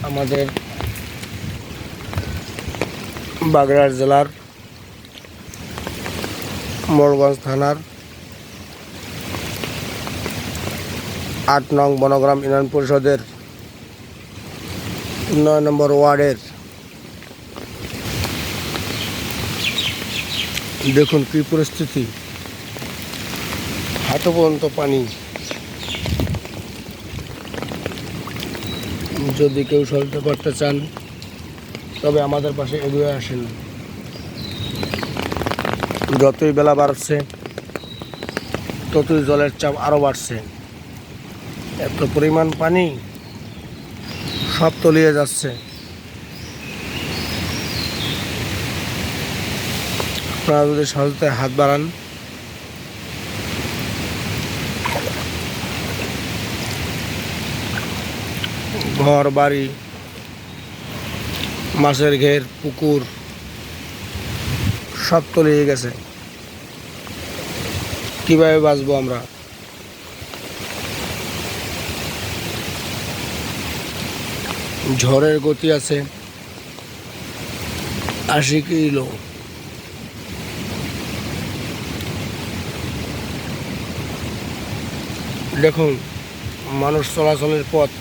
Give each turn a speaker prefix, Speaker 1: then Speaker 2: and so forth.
Speaker 1: আমাদের বাগেরহাট জেলার মোড়গঞ্জ থানার ৮ নং বনগ্রাম ইউনিয়ন পরিষদের ৯ নম্বর ওয়ার্ডের দেখুন কি পরিস্থিতি, হাঁটু পর্যন্ত পানি। যদি কেউ সলতে পারতে চান তবে আমাদের পাশে এগিয়ে আসেন। যতই বেলা বাড়ছে ততই জলের চাপ আরও বাড়ছে। এত পরিমাণ পানি সব তলিয়ে যাচ্ছে। আপনারা যদি সহজতায় হাত বাড়ান ঘর বাড়ি, মাছের ঘের, পুকুর সব তলিয়ে গেছে। কিভাবে বাঁচবো আমরা? ঝড়ের গতি আছে ৮০ কিলো। দেখুন মানুষ চলাচলের পথ